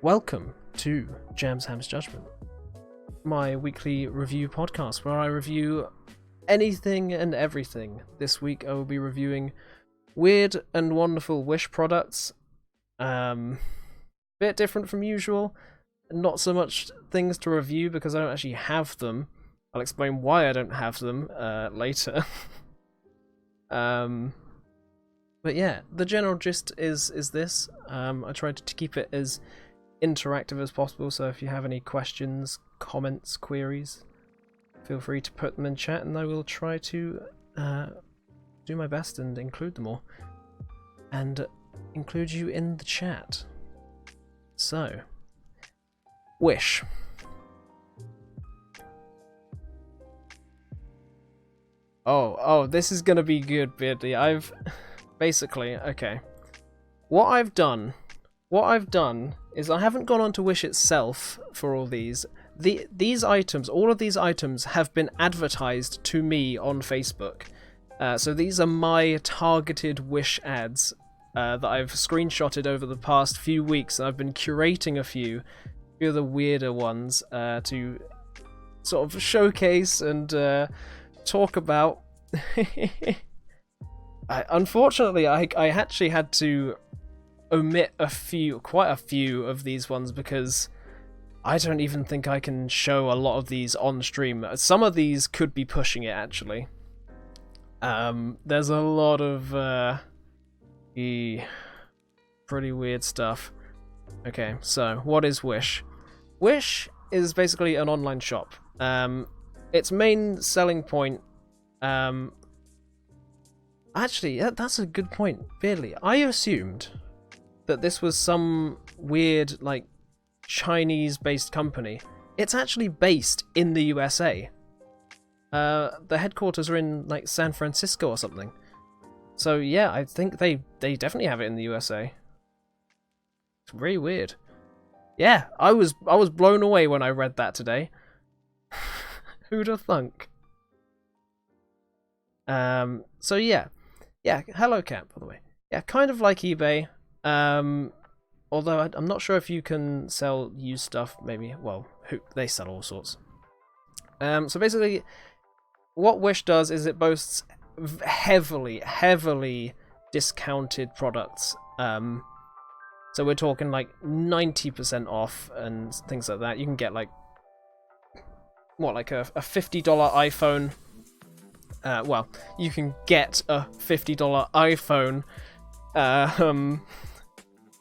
Welcome to JamsHams Judgement, my weekly review podcast where I review anything and everything. This week I will be reviewing weird and wonderful Wish products. Bit different from usual. Not so much things to review because I don't actually have them. I'll explain why I don't have them later. But yeah, the general gist is this. I tried to keep it as interactive as possible, so if you have any questions, comments, queries, feel free to put them in chat and I will try to do my best and include them all. And include you in the chat. So, Wish. Oh, this is gonna be good, Beardly. Basically, okay. What I've done is I haven't gone onto Wish itself for all these. All of these items have been advertised to me on Facebook. So these are my targeted Wish ads that I've screenshotted over the past few weeks. I've been curating a few of the weirder ones to sort of showcase and talk about. Unfortunately, I actually had to omit quite a few of these ones because I don't even think I can show a lot of these on stream. Some of these could be pushing it, actually. There's a lot of pretty weird stuff. Okay, so what is Wish? Wish is basically an online shop. Its main selling point... Actually, that's a good point, Beardly. I assumed that this was some weird, like, Chinese-based company. It's actually based in the USA. The headquarters are in, like, San Francisco or something. So, yeah, I think they definitely have it in the USA. It's really weird. Yeah, I was blown away when I read that today. Who'd have thunk? So, yeah. Yeah, hello Cat, by the way. Yeah, kind of like eBay. Although I'm not sure if you can sell used stuff, maybe. Well, they sell all sorts. So basically, what Wish does is it boasts heavily discounted products. So we're talking like 90% off and things like that. You can get like, like a $50 iPhone. Well, you can get a $50 iPhone.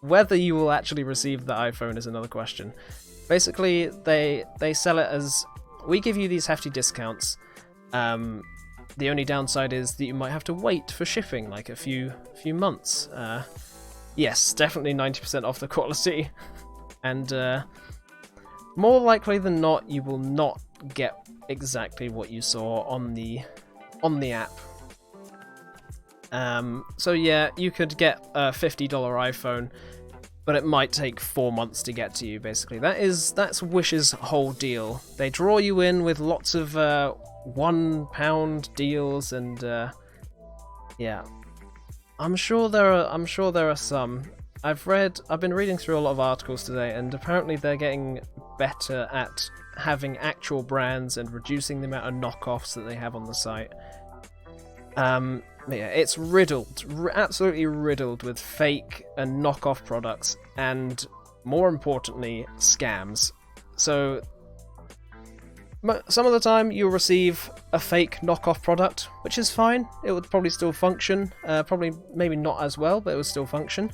Whether you will actually receive the iPhone is another question. Basically, they sell it as, we give you these hefty discounts. The only downside is that you might have to wait for shipping, like a few months. Yes, definitely 90% off the quality. And more likely than not, you will not get exactly what you saw on the app. So yeah, you could get a $50 iPhone, but it might take 4 months to get to you, basically. That's Wish's whole deal. They draw you in with lots of £1 deals and yeah. I'm sure there are some. I've been reading through a lot of articles today, and apparently they're getting better at having actual brands and reducing the amount of knockoffs that they have on the site. Yeah, it's absolutely riddled with fake and knockoff products, and more importantly, scams. So some of the time you'll receive a fake knockoff product, which is fine. It would probably still function. Maybe not as well, but it would still function.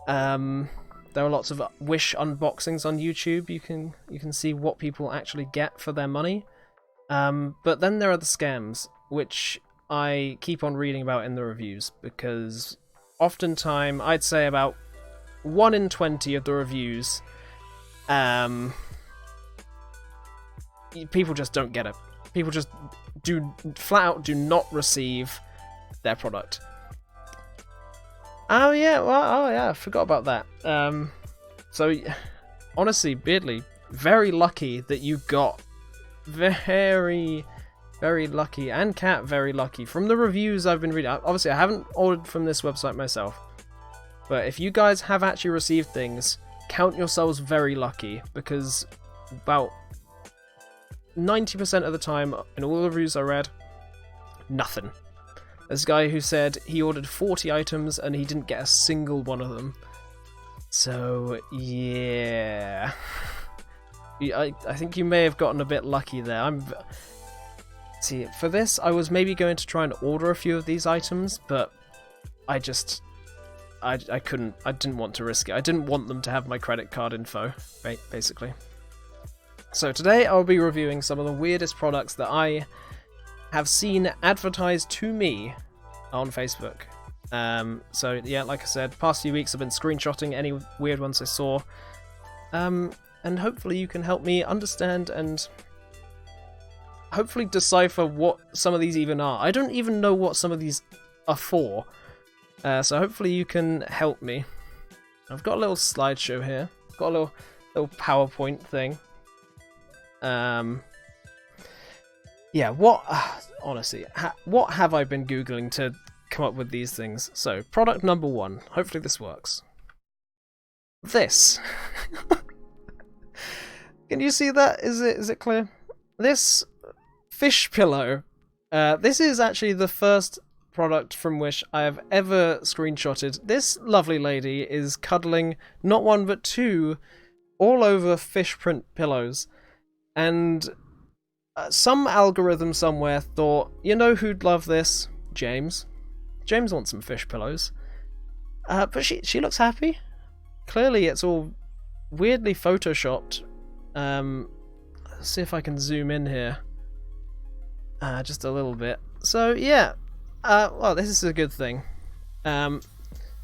There are lots of Wish unboxings on YouTube. You can see what people actually get for their money. But then there are the scams, which I keep on reading about in the reviews, because oftentimes, I'd say about 1 in 20 of the reviews, people just don't get it. People just flat out do not receive their product. Oh yeah, I forgot about that. So honestly, Beardly, very lucky that you got very lucky, and Cat very lucky. From the reviews I've been reading, obviously I haven't ordered from this website myself, but if you guys have actually received things, count yourselves very lucky, because about 90% of the time in all the reviews I read, nothing. There's a guy who said he ordered 40 items and he didn't get a single one of them. So, yeah. I think you may have gotten a bit lucky there. See, for this, I was maybe going to try and order a few of these items, but I couldn't. I didn't want to risk it. I didn't want them to have my credit card info, basically. So today I'll be reviewing some of the weirdest products that I have seen advertised to me on Facebook. So yeah, like I said, past few weeks I've been screenshotting any weird ones I saw. And hopefully you can help me understand and hopefully decipher what some of these even are. I don't even know what some of these are for. So hopefully you can help me. I've got a little slideshow here. Got a little PowerPoint thing. Yeah, honestly, what have I been Googling to come up with these things? So, product number 1. Hopefully this works. This. Can you see that? Is it clear? This fish pillow. This is actually the first product from Wish I have ever screenshotted. This lovely lady is cuddling not one but two all over fish print pillows. And some algorithm somewhere thought, you know who'd love this? James. James wants some fish pillows. But she looks happy. Clearly it's all weirdly photoshopped. Let's see if I can zoom in here. Just a little bit. So yeah. Well, this is a good thing. So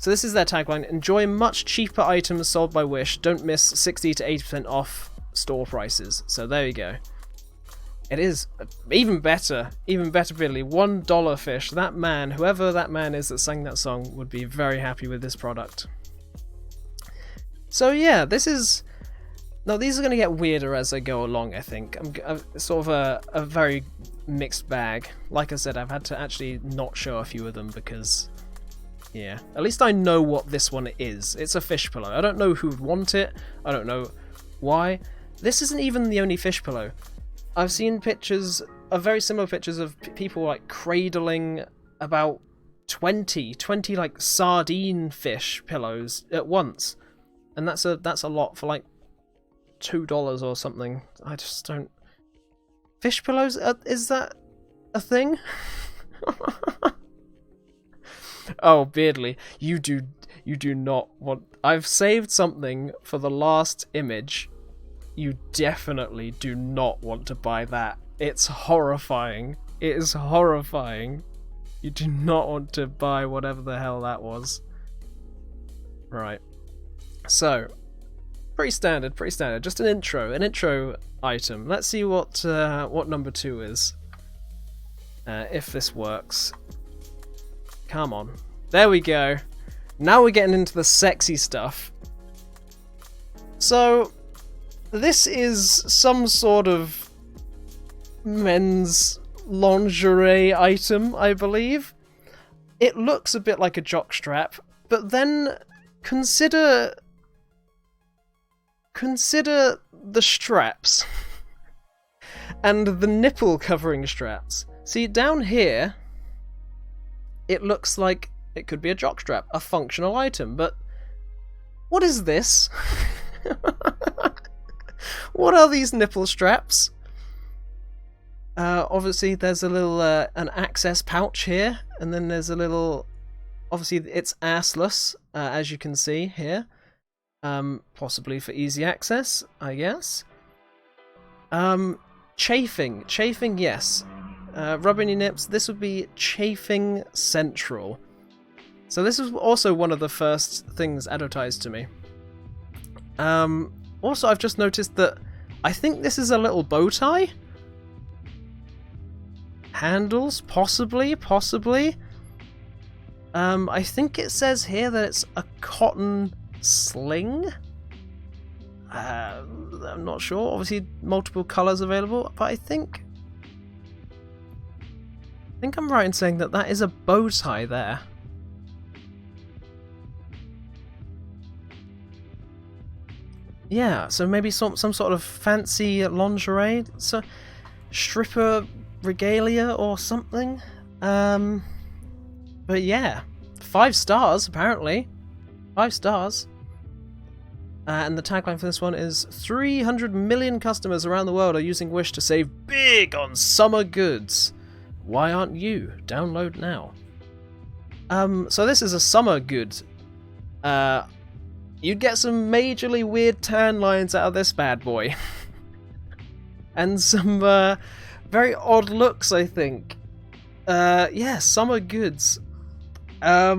this is their tagline. Enjoy much cheaper items sold by Wish. Don't miss 60 to 80% off store prices. So there you go. It is even better, really. $1 fish. That man, whoever that man is that sang that song, would be very happy with this product. So yeah, this is... Now these are going to get weirder as I go along, I think. I'm sort of a very mixed bag. Like I said, I've had to actually not show a few of them because... Yeah, at least I know what this one is. It's a fish pillow. I don't know who would want it. I don't know why. This isn't even the only fish pillow. I've seen pictures, very similar pictures of people like cradling about 20 like sardine fish pillows at once. And that's a lot for like $2 or something. I just don't... Fish pillows? Is that a thing? Oh, Beardly, you do not want... I've saved something for the last image. You definitely do not want to buy that. It's horrifying. It is horrifying. You do not want to buy whatever the hell that was. Right. So, pretty standard. Just an intro item. Let's see what number 2 is. If this works. Come on. There we go. Now we're getting into the sexy stuff. So, this is some sort of men's lingerie item, I believe. It looks a bit like a jockstrap, but then consider the straps and the nipple covering straps. See, down here, it looks like it could be a jockstrap, a functional item, but what is this? What are these nipple straps? Obviously there's a little an access pouch here, and then there's a little... Obviously it's assless, as you can see here. Possibly for easy access, I guess. Chafing, yes. Rubbing your nips, this would be chafing central. So this is also one of the first things advertised to me. Also, I've just noticed that I think this is a little bow tie. Handles, possibly. I think it says here that it's a cotton sling. I'm not sure. Obviously, multiple colours available, but I think I'm right in saying that that is a bow tie there. Yeah, so maybe some sort of fancy lingerie, so stripper regalia or something. But yeah, 5 stars apparently. 5 stars. And the tagline for this one is 300 million customers around the world are using Wish to save big on summer goods. Why aren't you? Download now. So this is a summer good. You'd get some majorly weird tan lines out of this bad boy. And some very odd looks, I think. Yeah, summer goods. I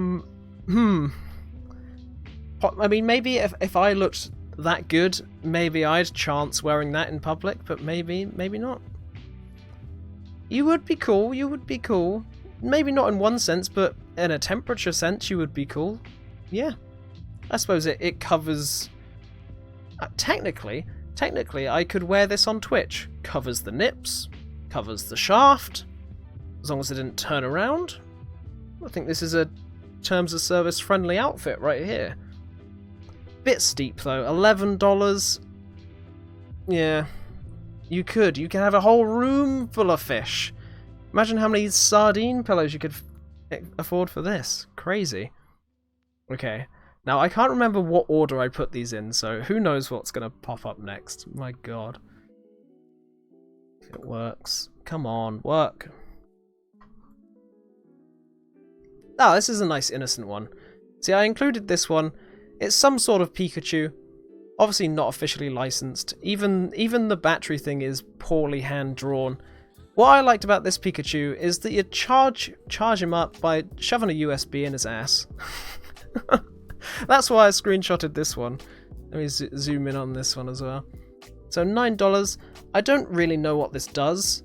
mean, maybe if I looked that good, maybe I'd chance wearing that in public, but maybe not. You would be cool, you would be cool. Maybe not in one sense, but in a temperature sense, you would be cool. Yeah. I suppose it covers... Technically, I could wear this on Twitch. Covers the nips, covers the shaft, as long as it didn't turn around. I think this is a terms of service friendly outfit right here. Bit steep though, $11. Yeah, you could have a whole room full of fish. Imagine how many sardine pillows you could afford for this. Crazy. Okay, now I can't remember what order I put these in, so who knows what's gonna pop up next. My god. If it works. Come on, work. Ah, this is a nice innocent one. See, I included this one. It's some sort of Pikachu. Obviously not officially licensed. Even the battery thing is poorly hand-drawn. What I liked about this Pikachu is that you charge him up by shoving a USB in his ass. That's why I screenshotted this one. Let me zoom in on this one as well. So $9. I don't really know what this does.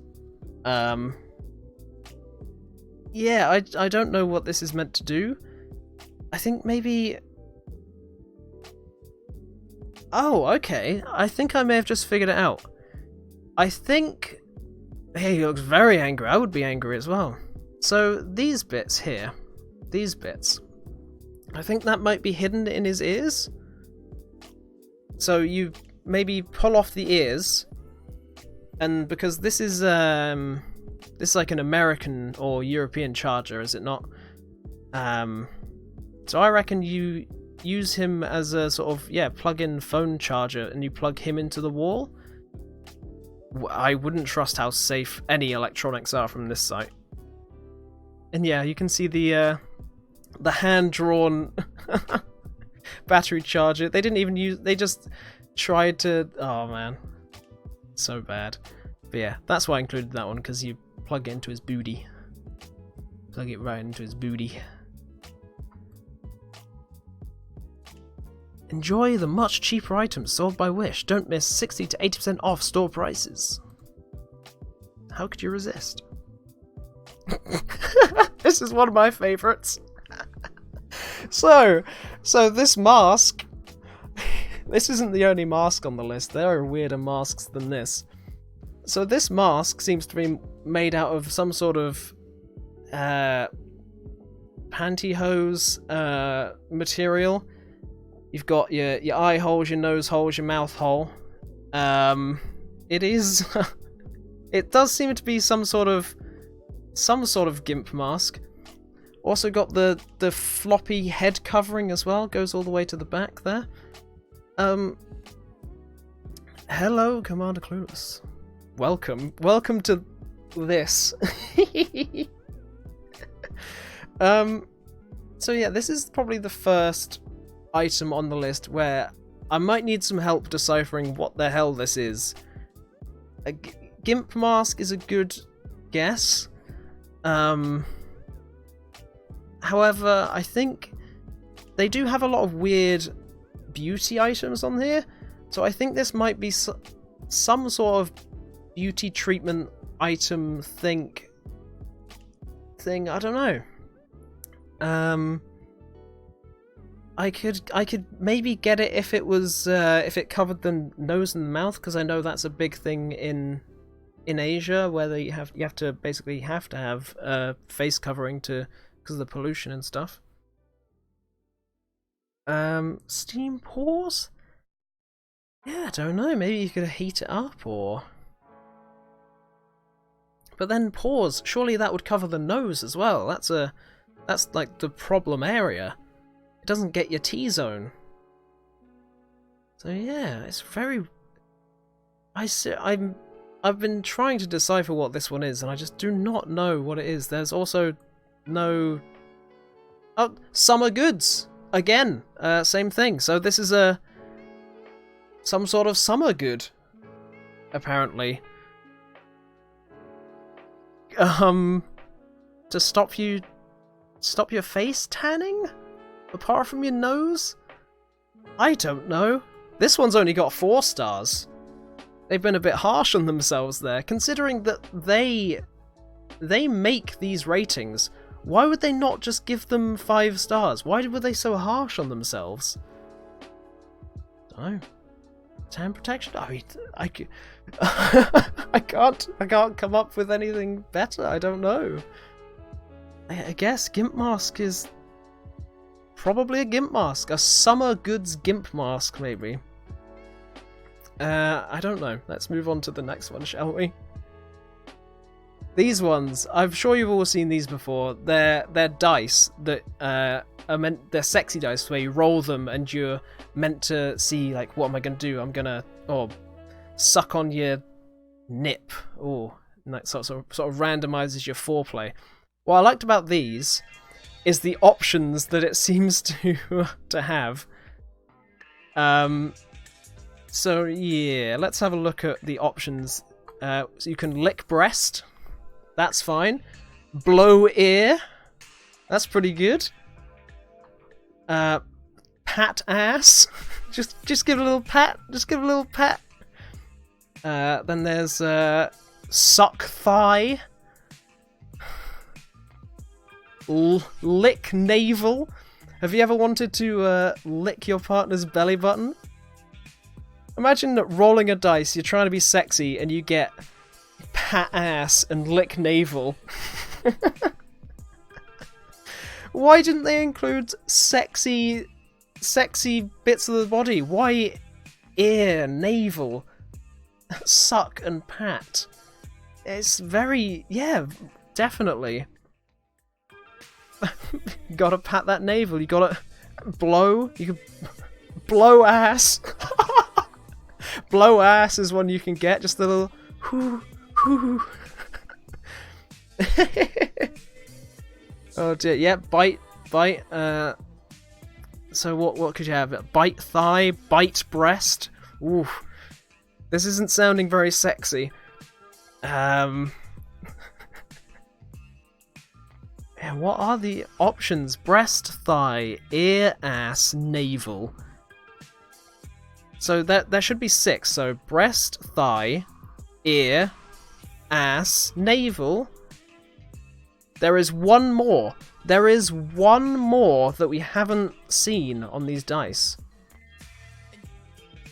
Yeah, I don't know what this is meant to do. I think maybe... Oh, okay. I think I may have just figured it out. I think... Hey, he looks very angry. I would be angry as well. So these bits here, these bits, I think that might be hidden in his ears. So you maybe pull off the ears, and because this is like an American or European charger, is it not? So I reckon you use him as a sort of, yeah, plug-in phone charger, and you plug him into the wall. I wouldn't trust how safe any electronics are from this site. And yeah, you can see the hand-drawn battery charger. They didn't even use... They just tried to... Oh, man. So bad. But yeah, that's why I included that one, because you plug it into his booty. Plug it right into his booty. Enjoy the much cheaper items sold by Wish. Don't miss 60 to 80% off store prices. How could you resist? This is one of my favourites. So this mask... This isn't the only mask on the list. There are weirder masks than this. So this mask seems to be made out of some sort of pantyhose material. You've got your eye holes, your nose holes, your mouth hole. It is... It does seem to be some sort of gimp mask. Also got the floppy head covering as well. Goes all the way to the back there. Hello, Commander Clueless. Welcome to this. So yeah, this is probably the first item on the list where I might need some help deciphering what the hell this is. A gimp mask is a good guess. However, I think they do have a lot of weird beauty items on here, so I think this might be some sort of beauty treatment item thing. I don't know. I could maybe get it if it was if it covered the nose and the mouth, because I know that's a big thing in Asia, where you have to basically have face covering because of the pollution and stuff. Steam pores? Yeah, I don't know. Maybe you could heat it up, or... But then pause. Surely that would cover the nose as well. That's like the problem area. It doesn't get your T-zone. So yeah, it's very... I've been trying to decipher what this one is, and I just do not know what it is. There's also no... Oh, summer goods! Again, same thing. So this is some sort of summer good, apparently. To stop your face tanning? Apart from your nose? I don't know. This one's only got 4 stars. They've been a bit harsh on themselves there, considering that they make these ratings. Why would they not just give them 5 stars? Why were they so harsh on themselves? Oh, tan protection. I can't come up with anything better. I don't know. I guess Gimp Mask is probably a Gimp Mask, a summer goods Gimp Mask, maybe. I don't know. Let's move on to the next one, shall we? These ones, I'm sure you've all seen these before. They're dice that they're sexy dice where you roll them and you're meant to see, like, what am I going to do? I'm going to suck on your nip. Oh, and that sort of randomizes your foreplay. What I liked about these is the options that it seems to have. So yeah, let's have a look at the options. So you can lick breast. That's fine. Blow ear. That's pretty good. Pat ass. just give it a little pat. Just give it a little pat. Then there's suck thigh. Lick navel. Have you ever wanted to lick your partner's belly button? Imagine that rolling a dice, you're trying to be sexy, and you get pat ass and lick navel. Why didn't they include sexy bits of the body? Why ear, navel, suck and pat? It's very... yeah, definitely. You gotta pat that navel, you gotta blow, you can blow ass. Blow ass is one you can get, just a little whoo, whoo. Oh dear, yeah, bite, so what could you have? Bite thigh, bite breast. Ooh, this isn't sounding very sexy. And what are the options? Breast, thigh, ear, ass, navel. So there should be 6. So breast, thigh, ear, ass, navel. There is one more. There is one more that we haven't seen on these dice.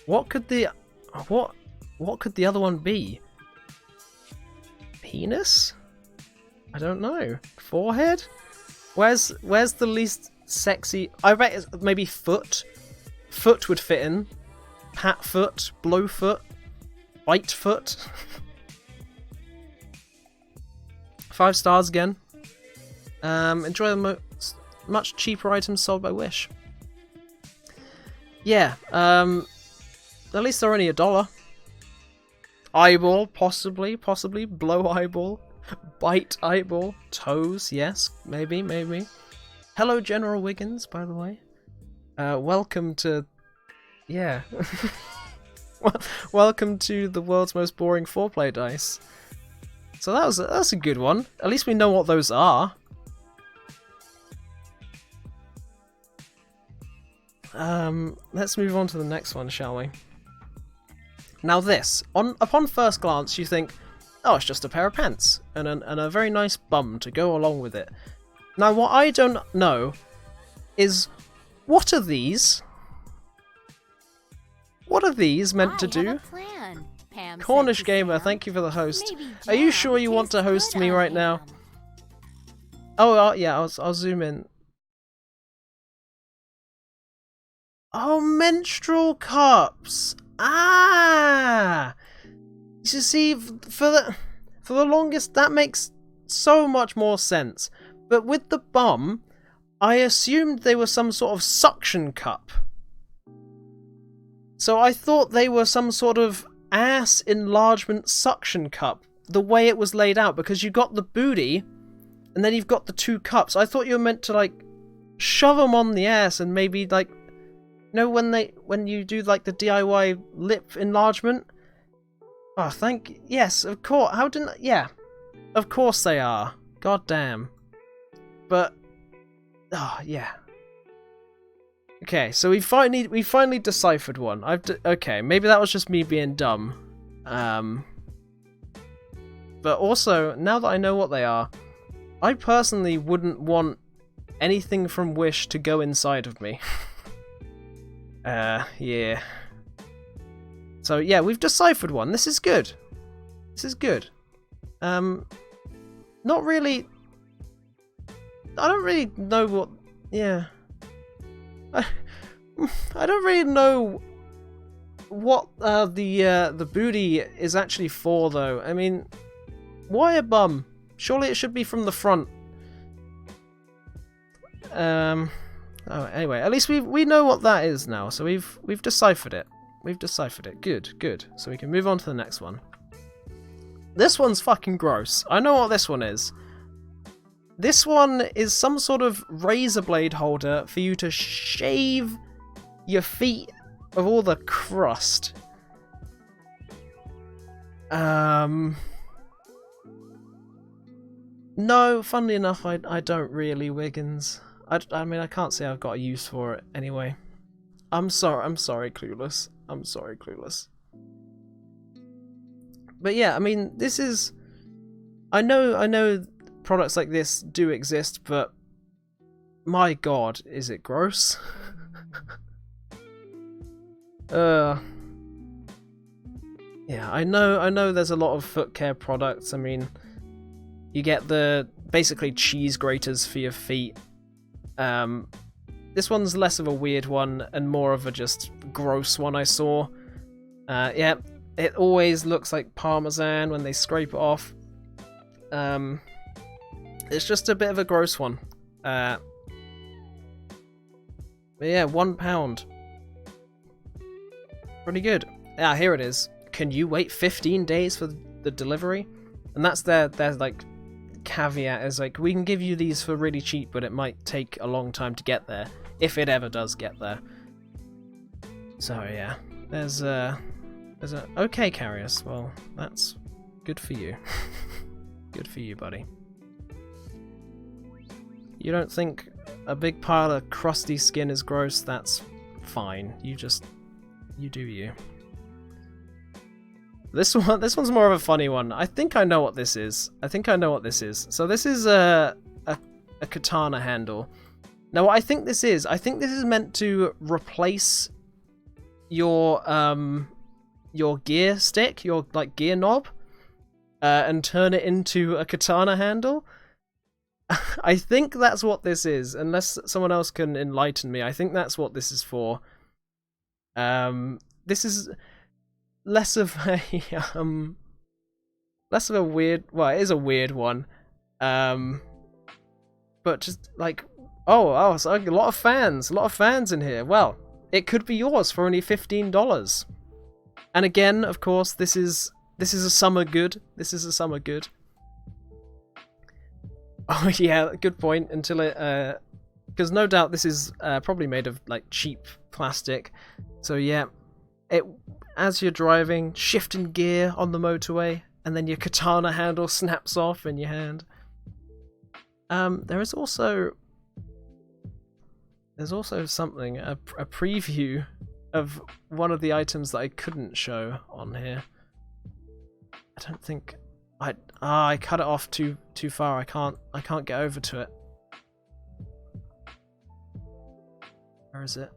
What could the other one be? Penis? I don't know. Forehead? Where's the least sexy? I bet it's maybe foot. Foot would fit in. Pat foot, blow foot, bite foot. 5 stars again. Enjoy the much cheaper items sold by Wish. Yeah. At least they're only $1. Eyeball, possibly. Blow eyeball. Bite eyeball. Toes, yes. Maybe. Hello, General Wiggins, by the way. Welcome to... yeah. Welcome to the world's most boring foreplay dice. So that's a good one. At least we know what those are. Let's move on to the next one, shall we? Now this, upon first glance, you think, oh, it's just a pair of pants and a very nice bum to go along with it. Now, what I don't know is, what are these? What are these meant to do? Cornish Gamer, thank you for the host. Are you sure you want to host me right now? Oh, yeah, I'll zoom in. Oh, menstrual cups! Ah! see, for the longest, that makes so much more sense. But with the bum, I assumed they were some sort of suction cup. So I thought they were some sort of ass enlargement suction cup, the way it was laid out, because you got the booty, and then you've got the 2 cups. I thought you were meant to, like, shove them on the ass and maybe, like, you know, when you do, like, the DIY lip enlargement? Oh, yes, of course. Yeah. Of course they are. God damn. But, oh, yeah. Okay, so we finally deciphered one. Okay, maybe that was just me being dumb. But also, now that I know what they are, I personally wouldn't want anything from Wish to go inside of me. Yeah. So yeah, we've deciphered one. This is good. This is good. Not really. I don't really know what. Yeah. I don't really know what the booty is actually for, though. I mean, why a bum? Surely it should be from the front. Oh, anyway, at least we know what that is now. So we've deciphered it. We've deciphered it. Good, good. So we can move on to the next one. This one's fucking gross. I know what this one is. This one is some sort of razor blade holder for you to shave your feet of all the crust. No, funnily enough, I don't really, Wiggins. I mean, I can't say I've got a use for it anyway. I'm sorry, Clueless. I'm sorry, Clueless. But yeah, I mean, this is... I know products like this do exist, but my god, is it gross? Yeah, I know there's a lot of foot care products. I mean, you get the basically cheese graters for your feet. This one's less of a weird one and more of a just gross one I saw. Yeah, it always looks like Parmesan when they scrape it off. It's just a bit of a gross one. But yeah, £1. Pretty good. Ah, here it is. Can you wait 15 days for the delivery? And that's their like caveat, is like, we can give you these for really cheap, but it might take a long time to get there, if it ever does get there. So yeah, there's a okay, Carius. Well, that's good for you. Good for you, buddy. You don't think a big pile of crusty skin is gross? That's fine. You do you. This one's more of a funny one. I think I know what this is. So this is a katana handle. Now what I think this is meant to replace your gear stick, your like gear knob, and turn it into a katana handle. I think that's what this is, unless someone else can enlighten me. I think that's what this is for. This is less of a weird. Well, it is a weird one. But just like, oh, so a lot of fans in here. Well, it could be yours for only $15. And again, of course, this is a summer good. This is a summer good. Oh yeah, good point. Until it, because no doubt this is probably made of like cheap plastic. So yeah, as you're driving, shifting gear on the motorway, and then your katana handle snaps off in your hand. There's also something, a preview of one of the items that I couldn't show on here. I don't think I cut it off too far. I can't get over to it. Where is it?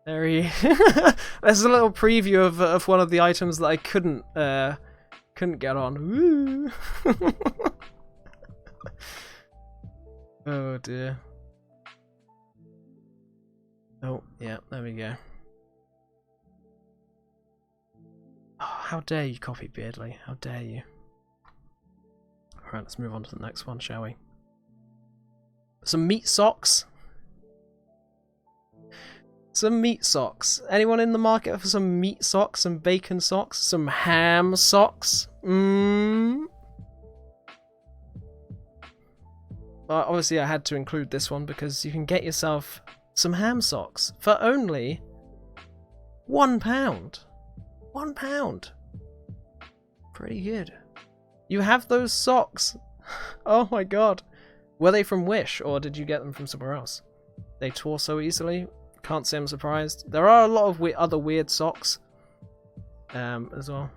There he. There's a little preview of one of the items that I couldn't get on. Woo! Oh dear. Oh yeah, there we go. Oh, how dare you copy Beardly? How dare you? Alright, let's move on to the next one, shall we? Some meat socks. Some meat socks. Anyone in the market for some meat socks, some bacon socks, some ham socks? Well, obviously I had to include this one because you can get yourself some ham socks for only £1. £1. Pretty good. You have those socks. Oh my god. Were they from Wish or did you get them from somewhere else? They tore so easily. Can't say I'm surprised. There are a lot of other weird socks as well.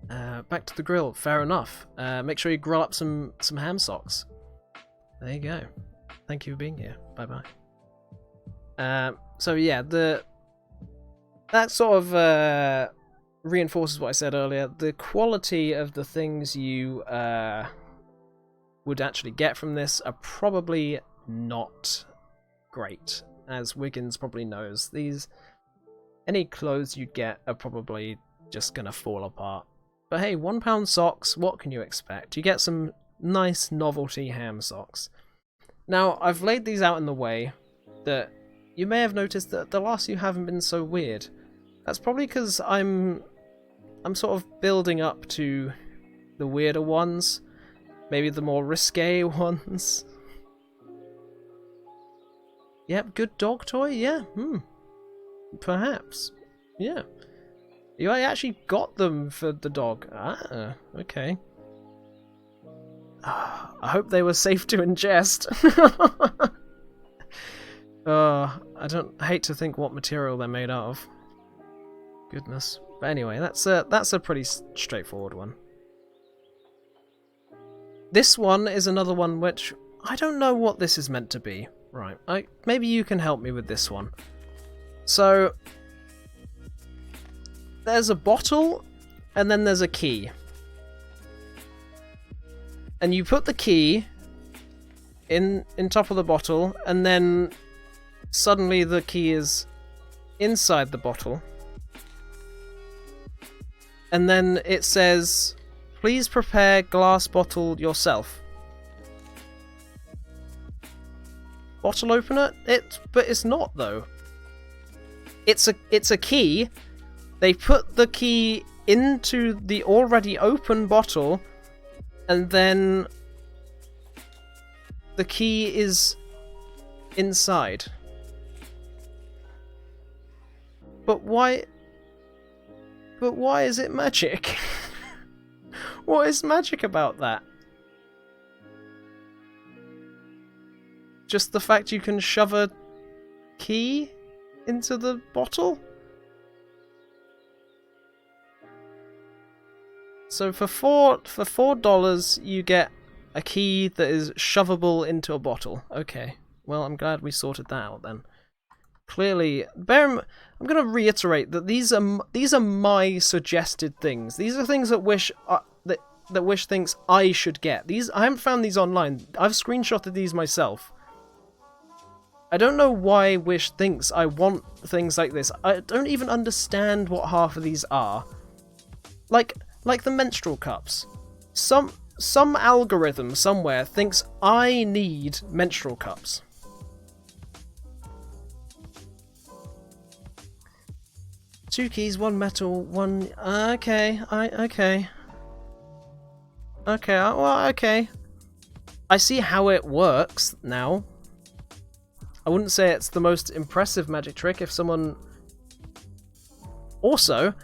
Back to the grill. Fair enough. Make sure you grill up some ham socks. There you go. Thank you for being here. Bye bye. So yeah, that sort of reinforces what I said earlier. The quality of the things you would actually get from this are probably not great, as Wiggins probably knows. Any clothes you get are probably just gonna fall apart. But hey, £1 socks, what can you expect? You get some nice novelty ham socks. Now, I've laid these out in the way that you may have noticed that the last few haven't been so weird. That's probably because I'm sort of building up to the weirder ones, maybe the more risque ones. Yep, good dog toy, yeah, perhaps, yeah. You actually got them for the dog. Ah, okay. I hope they were safe to ingest. I hate to think what material they're made out of. Goodness. But anyway, that's a pretty straightforward one. This one is another one which I don't know what this is meant to be. Right, maybe you can help me with this one. So there's a bottle and then there's a key. And you put the key in top of the bottle, and then suddenly the key is inside the bottle. And then it says, please prepare glass bottle yourself. Bottle opener? But it's not though. It's a key. They put the key into the already open bottle, and then the key is inside. But why? But why is it magic? What is magic about that? Just the fact you can shove a key into the bottle? So for $4 you get a key that is shovable into a bottle. Okay, well I'm glad we sorted that out then. Clearly, I'm going to reiterate that these are my suggested things. These are things that Wish thinks I should get. I haven't found these online. I've screenshotted these myself. I don't know why Wish thinks I want things like this. I don't even understand what half of these are. Like the menstrual cups. Some algorithm somewhere thinks I need menstrual cups. Two keys, one metal, one... Okay, okay. Okay, well, okay. I see how it works now. I wouldn't say it's the most impressive magic trick if someone... Also,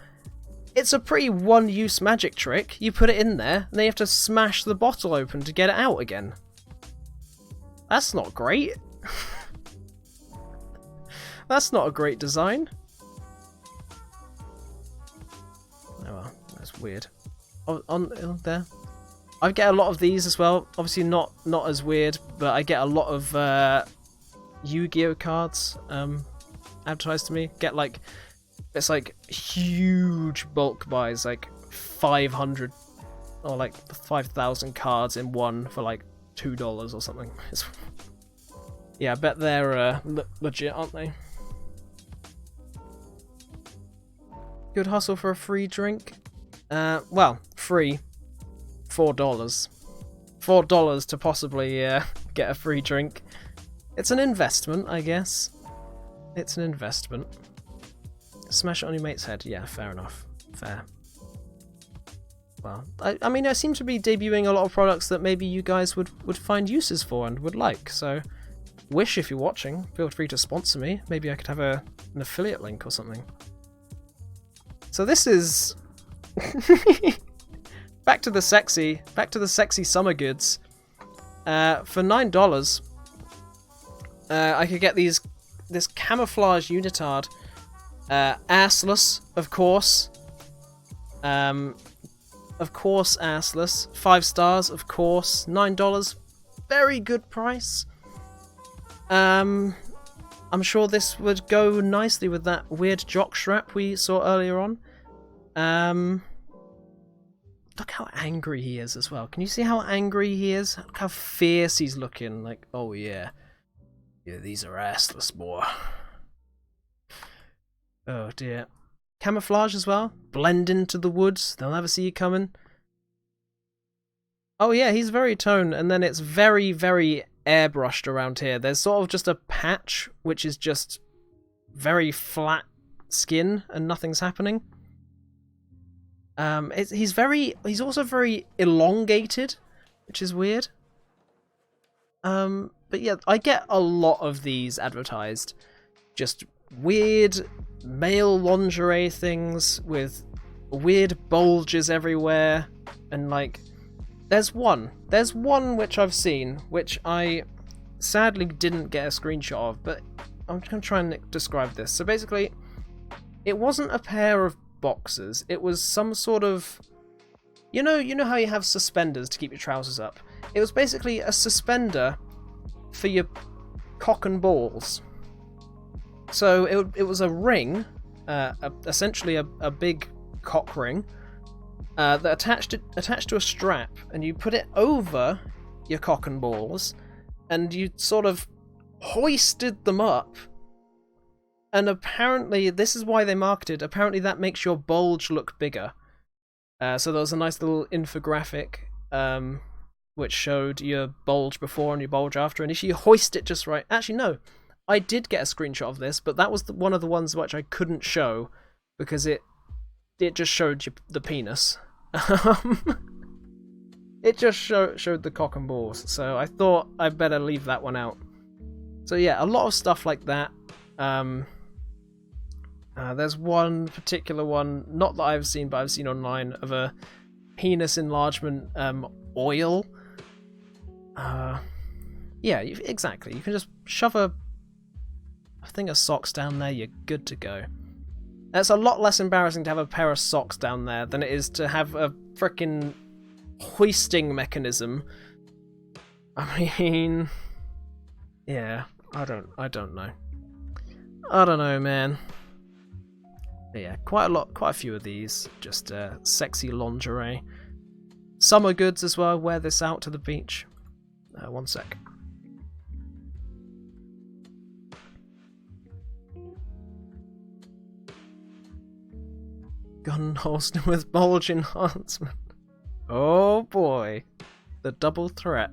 it's a pretty one-use magic trick. You put it in there, and then you have to smash the bottle open to get it out again. That's not great. That's not a great design. Oh well, that's weird. On there. I get a lot of these as well. Obviously not as weird, but I get a lot of Yu-Gi-Oh cards advertised to me. Get like, it's like huge bulk buys, like 500 or like 5,000 cards in one for like $2 or something. Yeah, I bet they're legit, aren't they? Good hustle for a free drink. Well, free. $4. $4 to possibly get a free drink. It's an investment, I guess. It's an investment. Smash it on your mate's head. Yeah, fair enough. Fair. Well, I mean, I seem to be debuting a lot of products that maybe you guys would find uses for and would like. So, Wish, if you're watching, feel free to sponsor me. Maybe I could have an affiliate link or something. So this is back to the sexy summer goods. For $9, I could get this camouflage unitard, assless, of course. Of course, assless. 5 stars, of course. $9, very good price. I'm sure this would go nicely with that weird jock strap we saw earlier on. Look how angry he is as well. Can you see how angry he is? Look how fierce he's looking. Like, oh yeah. Yeah, these are assless, boy. Oh dear. Camouflage as well. Blend into the woods. They'll never see you coming. Oh yeah, he's very toned, and then it's very, very airbrushed around here. There's sort of just a patch, which is just very flat skin, and nothing's happening. He's also very elongated, which is weird. But yeah, I get a lot of these advertised. Just weird male lingerie things with weird bulges everywhere, and like, there's one which I've seen, which I sadly didn't get a screenshot of, but I'm gonna try and describe this. So basically, it wasn't a pair of boxers, it was some sort of, you know how you have suspenders to keep your trousers up? It was basically a suspender for your cock and balls. So it was a ring, essentially a big cock ring, that attached to a strap, and you put it over your cock and balls, and you sort of hoisted them up. And apparently, this is why they marketed, apparently that makes your bulge look bigger. So there was a nice little infographic, which showed your bulge before and your bulge after, and if you hoist it just right... Actually, no. I did get a screenshot of this, but that was one of the ones which I couldn't show, because it just showed you the penis. It just showed the cock and balls, so I thought I'd better leave that one out. So yeah, a lot of stuff like that. There's one particular one, not that I've seen, but I've seen online, of a penis enlargement oil. Yeah, exactly. You can just shove a thing of socks down there, you're good to go. It's a lot less embarrassing to have a pair of socks down there than it is to have a frickin' hoisting mechanism. I mean, yeah, I don't know. I don't know, man. But yeah, quite a few of these, just sexy lingerie. Summer goods as well, wear this out to the beach. One sec. Gun holster with bulge enhancement. Oh boy, the double threat.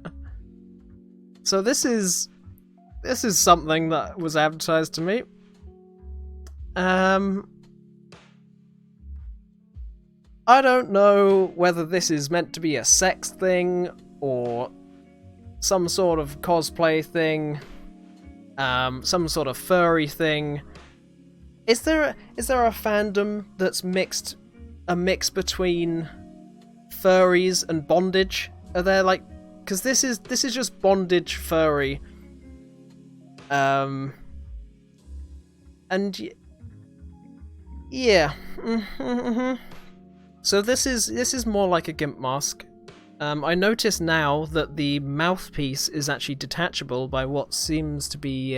So this is something that was advertised to me. I don't know whether this is meant to be a sex thing or some sort of cosplay thing, some sort of furry thing. Is there a fandom that's a mix between furries and bondage? Are there like, because this is just bondage furry, and yeah. So this is more like a gimp mask. I notice now that the mouthpiece is actually detachable by what seems to be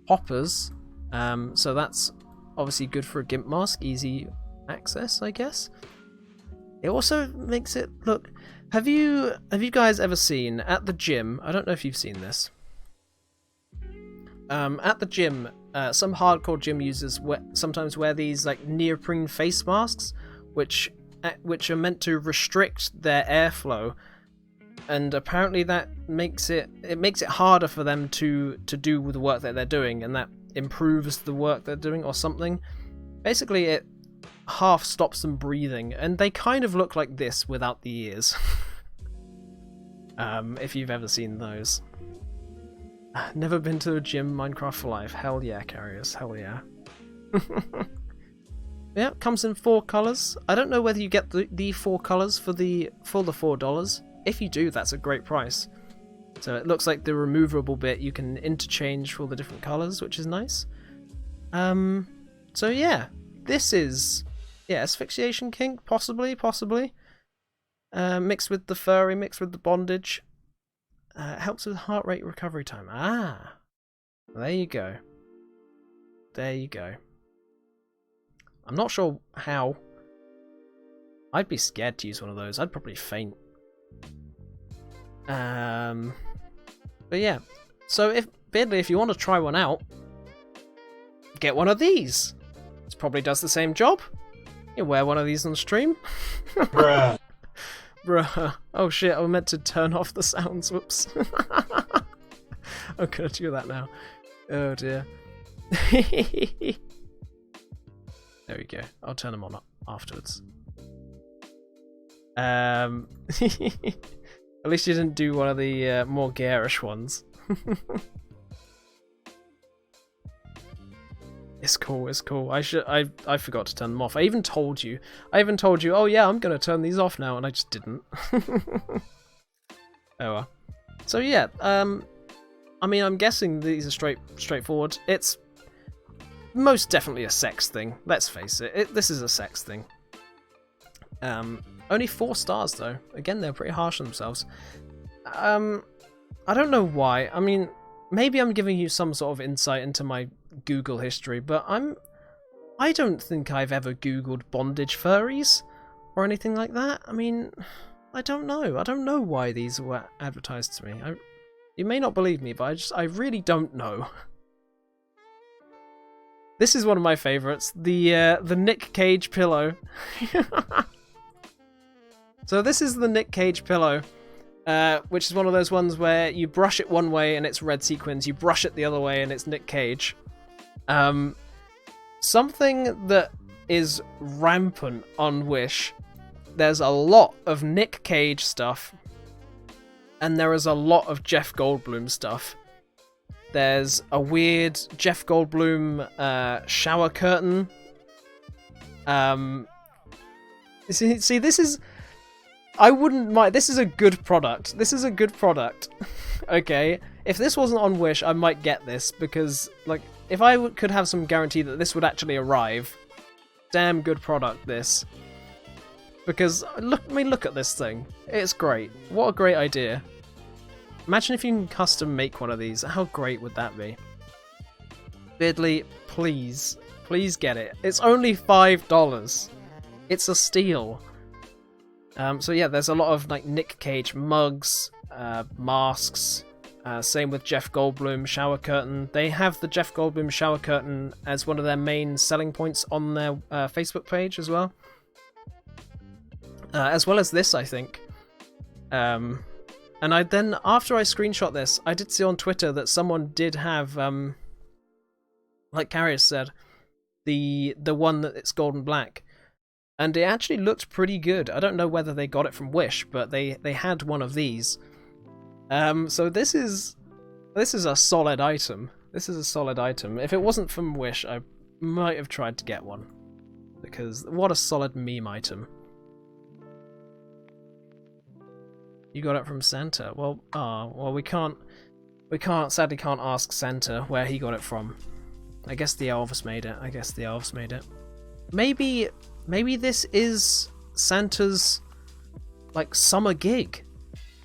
hoppers. So that's obviously good for a gimp mask, easy access, I guess. It also makes it look. Have you guys ever seen at the gym? I don't know if you've seen this. At the gym, some hardcore gym users sometimes wear these like neoprene face masks, which are meant to restrict their airflow, and apparently that makes it harder for them to do the work that they're doing, and that improves the work they're doing or something. Basically, it half stops them breathing, and they kind of look like this without the ears. If you've ever seen those. Never been to a gym, Minecraft for life. Hell yeah, Carriers. Hell yeah. Yeah, comes in 4 colours. I don't know whether you get the 4 colours for the $4. If you do, that's a great price. So it looks like the removable bit you can interchange for the different colours, which is nice. So yeah, this is asphyxiation kink, possibly. Mixed with the furry, mixed with the bondage. Helps with heart rate recovery time. Ah, there you go. There you go. I'm not sure how. I'd be scared to use one of those. I'd probably faint. But yeah. So if Beardly, if you want to try one out, get one of these. It probably does the same job. You wear one of these on stream. Bruh. Bruh. Oh shit, I meant to turn off the sounds. Whoops. I'm gonna do that now. Oh dear. There we go. I'll turn them on afterwards. At least you didn't do one of the more garish ones. It's cool, it's cool. I forgot to turn them off. I even told you, oh yeah, I'm gonna turn these off now, and I just didn't. Oh well. So yeah, I mean, I'm guessing these are straightforward. It's most definitely a sex thing. Let's face it. This is a sex thing. Only 4 stars though. Again, they're pretty harsh on themselves. I don't know why. I mean, maybe I'm giving you some sort of insight into my Google history, but I don't think I've ever Googled bondage furries or anything like that. I mean, I don't know. I don't know why these were advertised to me. You may not believe me, but I really don't know. This is one of my favourites, the Nick Cage pillow. So this is the Nick Cage pillow, which is one of those ones where you brush it one way and it's red sequins, you brush it the other way and it's Nick Cage. Something that is rampant on Wish. There's a lot of Nick Cage stuff, and there is a lot of Jeff Goldblum stuff. There's a weird Jeff Goldblum shower curtain. See, this is... I wouldn't mind. This is a good product. This is a good product. Okay, if this wasn't on Wish, I might get this, because, like, if I could have some guarantee that this would actually arrive, damn good product, this. Because, look at this thing. It's great. What a great idea. Imagine if you can custom make one of these. How great would that be? Beardly, please get it. It's only $5. It's a steal. So yeah, there's a lot of like Nick Cage mugs, masks. Same with Jeff Goldblum shower curtain. They have the Jeff Goldblum shower curtain as one of their main selling points on their Facebook page as well. As well as this, I think. And after I screenshot this, I did see on Twitter that someone did have, like Carrier said, the one that it's gold and black. And it actually looked pretty good. I don't know whether they got it from Wish, but they had one of these. So this is a solid item. This is a solid item. If it wasn't from Wish, I might have tried to get one, because what a solid meme item. You got it from Santa. Well, we sadly can't ask Santa where he got it from. I guess the elves made it. Maybe this is Santa's, like, summer gig.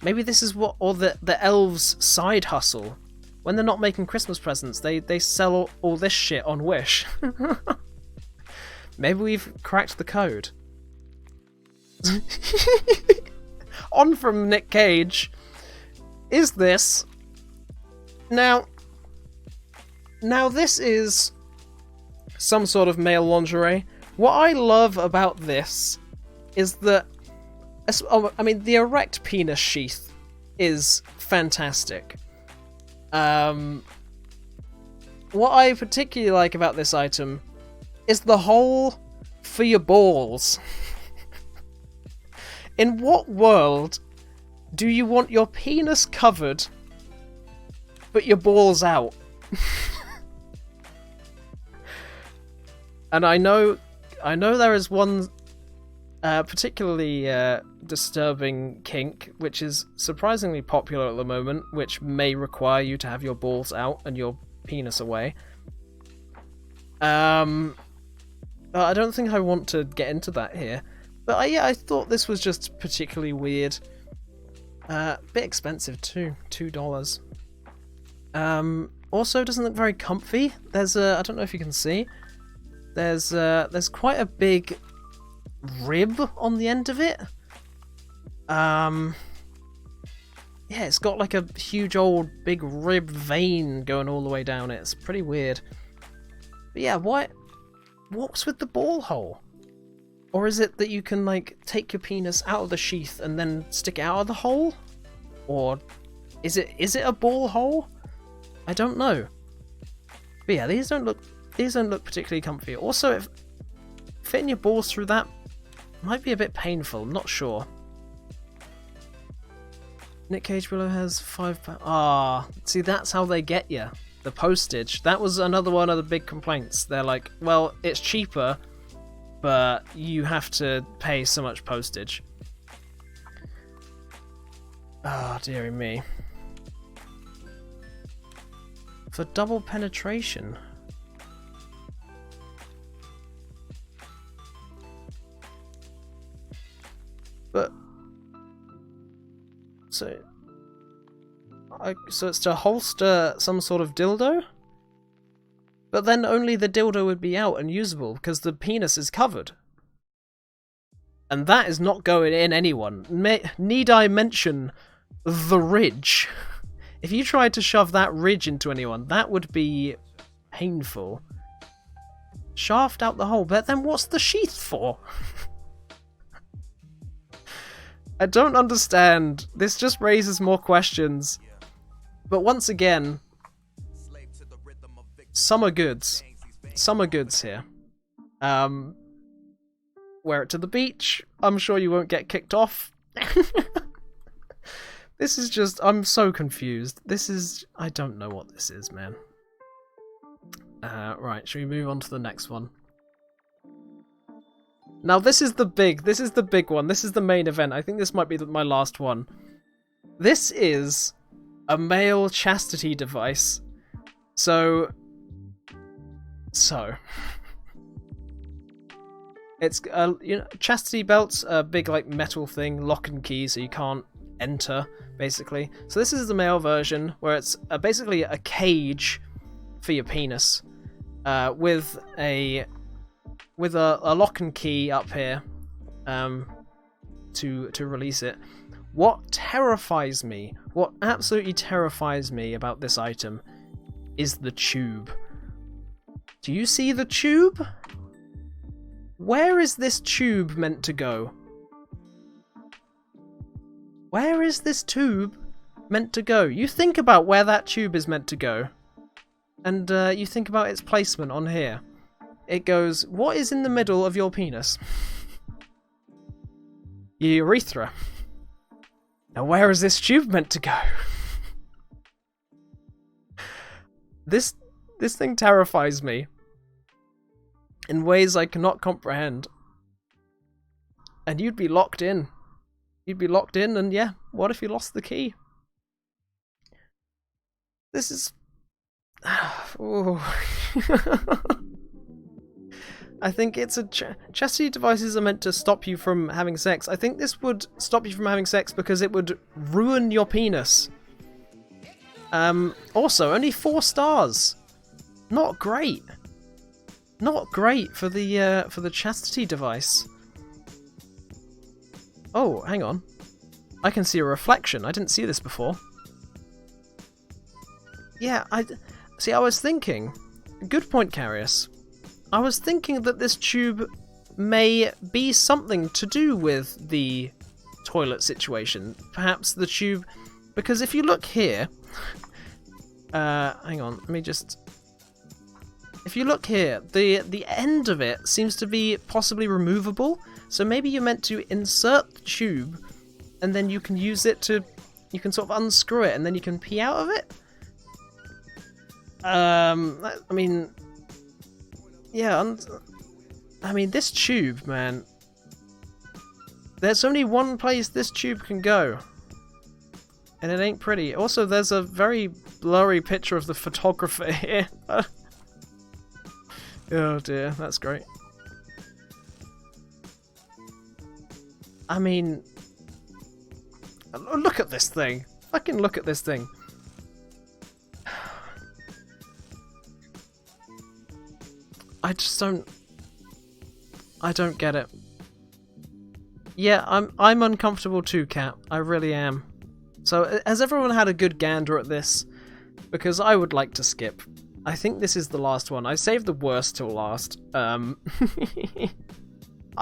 Maybe this is or the elves' side hustle. When they're not making Christmas presents, they sell all this shit on Wish. Maybe we've cracked the code. On from Nick Cage is this. Now, Now this is some sort of male lingerie. What I love about this is that, I mean, the erect penis sheath is fantastic. What I particularly like about this item is the hole for your balls. In what world do you want your penis covered, but your balls out? And I know there is one particularly disturbing kink, which is surprisingly popular at the moment, which may require you to have your balls out and your penis away. I don't think I want to get into that here. But yeah, I thought this was just particularly weird. Bit expensive too, $2. Also doesn't look very comfy. There's I don't know if you can see. There's quite a big rib on the end of it. Yeah, it's got like a huge old big rib vein going all the way down it. It's pretty weird. But yeah, what's with the ball hole? Or is it that you can like take your penis out of the sheath and then stick it out of the hole? Or is it a ball hole? I don't know. But yeah, these don't look particularly comfy. Also, if fitting your balls through that might be a bit painful. I'm not sure. Nick Cage below has £5. Ah, see, that's how they get you. The postage. That was another one of the big complaints. They're like, well, it's cheaper, but you have to pay so much postage. Ah, dearie me. For double penetration. But so it's to holster some sort of dildo? But then only the dildo would be out and usable because the penis is covered. And that is not going in anyone. Need I mention the ridge? If you tried to shove that ridge into anyone, that would be painful. Shaft out the hole, but then what's the sheath for? I don't understand. This just raises more questions. But once again, summer goods. Summer goods here. Wear it to the beach. I'm sure you won't get kicked off. This is just... I'm so confused. This is... I don't know what this is, man. Right, should we move on to the next one? Now this is the big one. This is the main event. I think this might be my last one. This is a male chastity device. So it's you know, chastity belts, a big like metal thing, lock and key, so you can't enter basically. So this is the male version where it's basically a cage for your penis, with a lock and key up here, to release it. What terrifies me, what absolutely terrifies me about this item is the tube. Do you see the tube? Where is this tube meant to go? Where is this tube meant to go? You think about where that tube is meant to go, and you think about its placement on here. It goes, what is in the middle of your penis? Your urethra. Now where is this tube meant to go? This thing terrifies me in ways I cannot comprehend. And you'd be locked in. You'd be locked in, and yeah, what if you lost the key? This is... I think it's a... chastity devices are meant to stop you from having sex. I think this would stop you from having sex because it would ruin your penis. Also, only 4 stars. Not great. Not great for the chastity device. Oh, hang on. I can see a reflection. I didn't see this before. Yeah, See, I was thinking... Good point, Carius. I was thinking that this tube may be something to do with the toilet situation. Perhaps the tube... Because if you look here... hang on, let me just... If you look here, the end of it seems to be possibly removable. So maybe you're meant to insert the tube, and then you can use it to... You can sort of unscrew it, and then you can pee out of it? I mean... Yeah, I mean, this tube, man... There's only one place this tube can go. And it ain't pretty. Also, there's a very blurry picture of the photographer here. Oh dear, that's great. I mean... Look at this thing. Fucking look at this thing. I just don't... I don't get it. Yeah, I'm uncomfortable too, Cat. I really am. So, has everyone had a good gander at this? Because I would like to skip. I think this is the last one. I saved the worst till last. I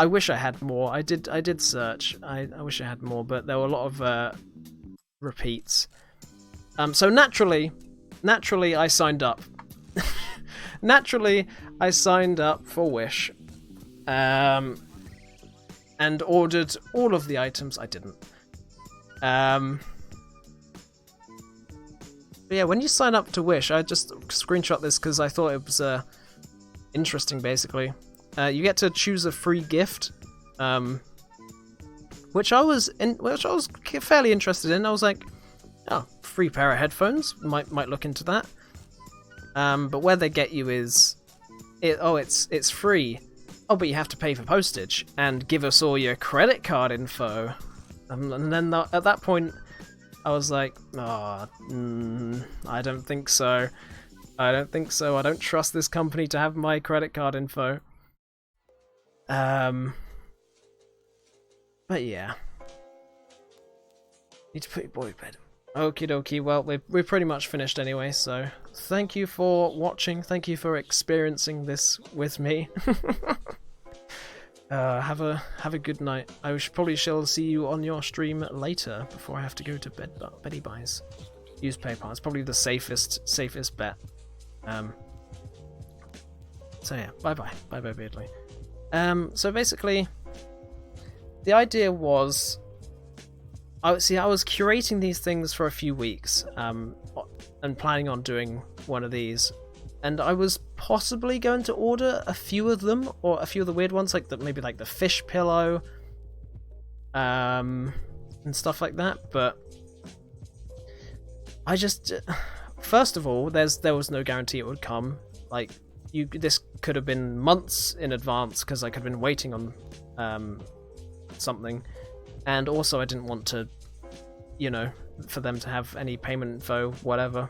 wish I had more. I did search. I wish I had more, but there were a lot of repeats. So naturally I signed up. Naturally, I signed up for Wish. And ordered all of the items. I didn't. But yeah, when you sign up to Wish, I just screenshot this because I thought it was interesting, basically. You get to choose a free gift, which I was fairly interested in. I was like, oh, free pair of headphones, might look into that. But where they get you is, it's free. Oh, but you have to pay for postage and give us all your credit card info. And then at that point, I was like, oh, I don't think so. I don't think so. I don't trust this company to have my credit card info. But yeah. Need to put your boy to bed. Okie dokie, well, we're pretty much finished anyway, so thank you for watching, thank you for experiencing this with me. Have a good night. I probably shall see you on your stream later before I have to go to bed. Betty buys. Use PayPal. It's probably the safest bet. So yeah, bye Beardley. So basically, the idea was, I was curating these things for a few weeks, and planning on doing one of these. And I was possibly going to order a few of them, or a few of the weird ones, like maybe like the fish pillow, and stuff like that. But I just, first of all, there was no guarantee it would come. Like this could have been months in advance because I could have been waiting on something, and also I didn't want to, for them to have any payment info, whatever.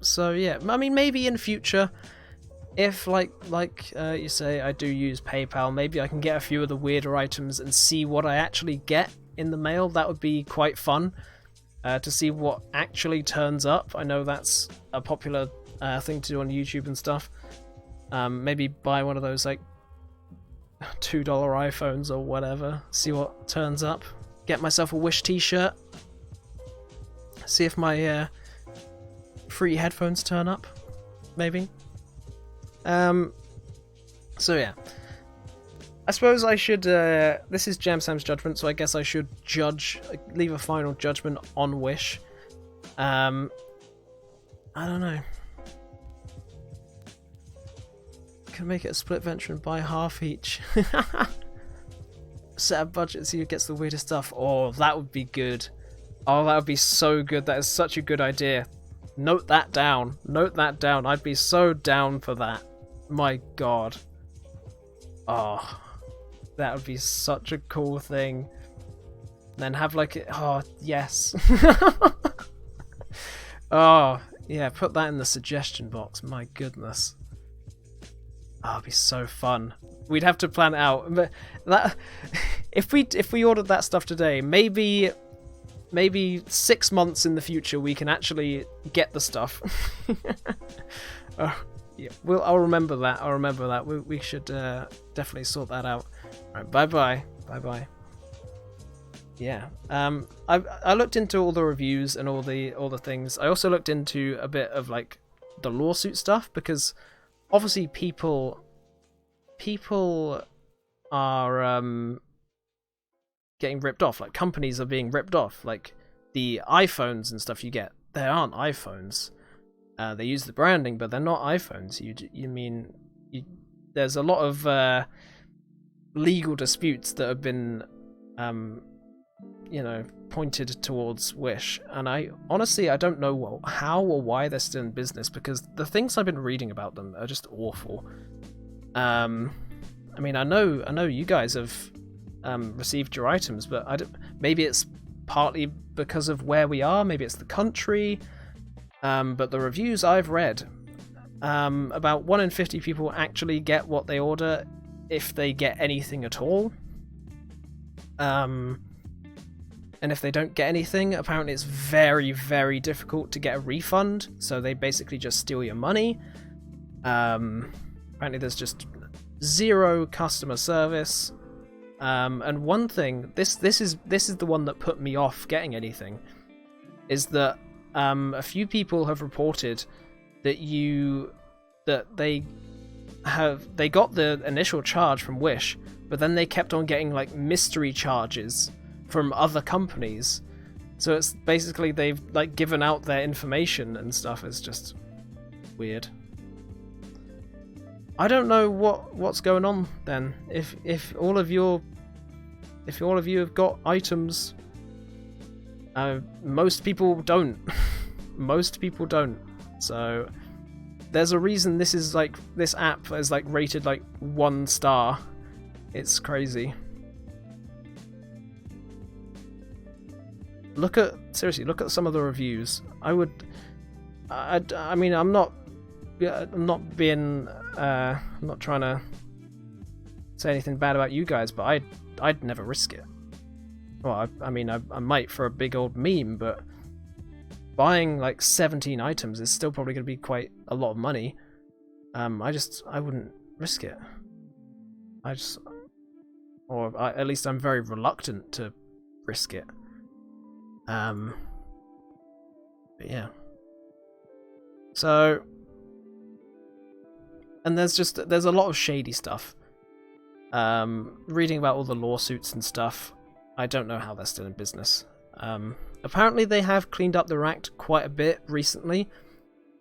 So yeah, I mean, maybe in future, if like you say, I do use PayPal, maybe I can get a few of the weirder items and see what I actually get in the mail. That would be quite fun, to see what actually turns up. I know that's a popular thing to do on YouTube and stuff. Maybe buy one of those like $2 iPhones or whatever, see what turns up. Get myself a Wish t-shirt, see if my free headphones turn up, maybe. So yeah, I suppose I should, this is JamsHams Judgement, so I guess I should leave a final judgment on Wish. I don't know. Can make it a split venture and buy half each. Set a budget so you gets the weirdest stuff. Oh, that would be good. Oh, that would be so good. That is such a good idea. Note that down. Note that down. I'd be so down for that. My god. Oh, that would be such a cool thing. And then have like, oh, yes. Oh, yeah, put that in the suggestion box. My goodness. Oh, it'd be so fun. We'd have to plan it out. But that, if we ordered that stuff today, maybe maybe 6 months in the future we can actually get the stuff. Yeah, I'll remember that. I'll remember that. We should definitely sort that out. All right, bye bye. Yeah. I looked into all the reviews and all the things. I also looked into a bit of like the lawsuit stuff, because obviously people are getting ripped off. Like, companies are being ripped off. Like, the iPhones and stuff you get, they aren't iPhones. They use the branding, but they're not iPhones. There's a lot of legal disputes that have been pointed towards Wish, and I don't know how or why they're still in business, because the things I've been reading about them are just awful. I know you guys have received your items, but maybe it's partly because of where we are, maybe it's the country, but the reviews I've read, about 1 in 50 people actually get what they order, if they get anything at all. And if they don't get anything, apparently it's very, very difficult to get a refund, so they basically just steal your money. Apparently there's just zero customer service. And one thing, this is the one that put me off getting anything, is that a few people have reported that they got the initial charge from Wish, but then they kept on getting like mystery charges from other companies. So it's basically they've like given out their information and stuff. It's just weird. I don't know what's going on then. If all of you have got items, most people don't. Most people don't. So there's a reason this app is like rated like 1 star. It's crazy. Look at some of the reviews. I'm not trying to say anything bad about you guys, but I'd never risk it. Well, I might for a big old meme, but buying like 17 items is still probably going to be quite a lot of money. I wouldn't risk it. At least I'm very reluctant to risk it. But yeah. So, and there's a lot of shady stuff. Reading about all the lawsuits and stuff, I don't know how they're still in business. Apparently they have cleaned up their act quite a bit recently,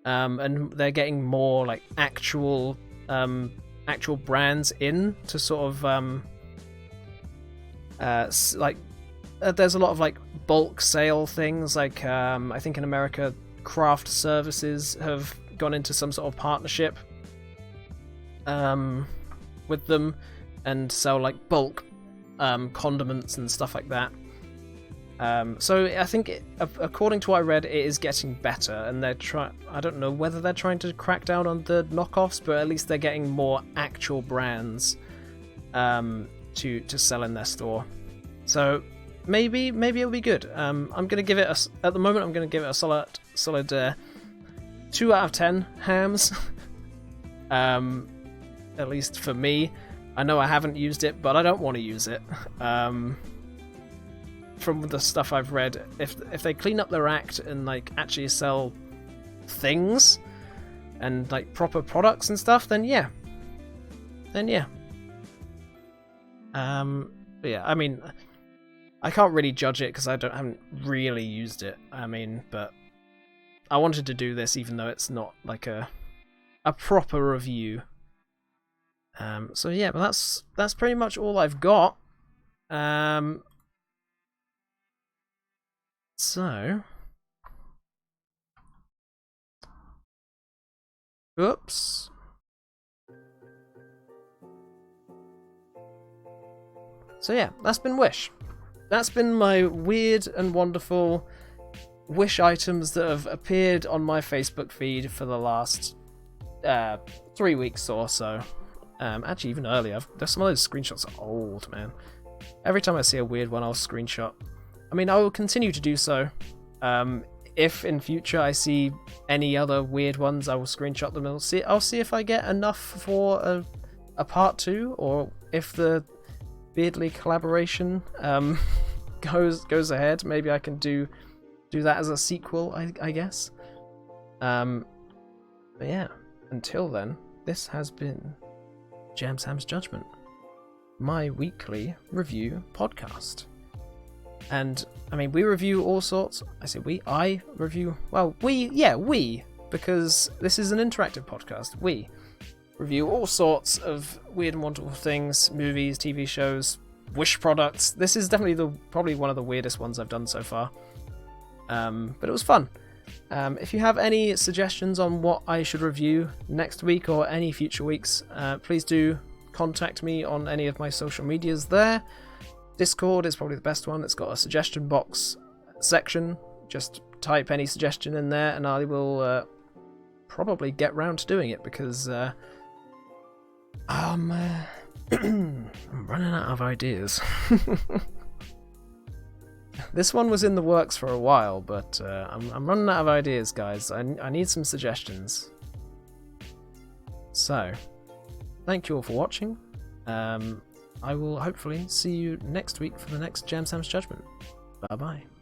and they're getting more like actual brands in to sort of there's a lot of like bulk sale things, like I think in America craft services have gone into some sort of partnership with them and sell like bulk condiments and stuff like that. So I think according to what I read, it is getting better, and I don't know whether they're trying to crack down on the knockoffs, but at least they're getting more actual brands to sell in their store. So maybe it'll be good. I'm gonna give it at the moment. I'm gonna give it a solid 2 out of 10 hams. At least for me. I know I haven't used it, but I don't want to use it. From the stuff I've read, if they clean up their act and like actually sell things and like proper products and stuff, then yeah. But yeah, I mean, I can't really judge it because I haven't really used it. But I wanted to do this even though it's not like a proper review. So yeah, but that's pretty much all I've got. So, oops. So yeah, that's been Wish. That's been my weird and wonderful Wish items that have appeared on my Facebook feed for the last 3 weeks or so. Actually, even earlier. Some of those screenshots are old, man. Every time I see a weird one, I'll screenshot. mean, I will continue to do so. If in future I see any other weird ones, I will screenshot them and I'll see if I get enough for a part 2, or if the Beardly collaboration goes ahead, maybe I can do that as a sequel, I guess. But yeah, until then, this has been JamsHams Judgement, my weekly review podcast. And I mean, we review all sorts. I review, well, we, because this is an interactive podcast. We review all sorts of weird and wonderful things, movies, TV shows, Wish products. This is definitely probably one of the weirdest ones I've done so far. But it was fun. If you have any suggestions on what I should review next week or any future weeks, please do contact me on any of my social medias there. Discord is probably the best one. It's got a suggestion box section. Just type any suggestion in there and I will probably get round to doing it, because I'm running out of ideas. This one was in the works for a while, but I'm running out of ideas, guys. I need some suggestions. So, thank you all for watching. I will hopefully see you next week for the next JamsHams Judgement. Bye bye.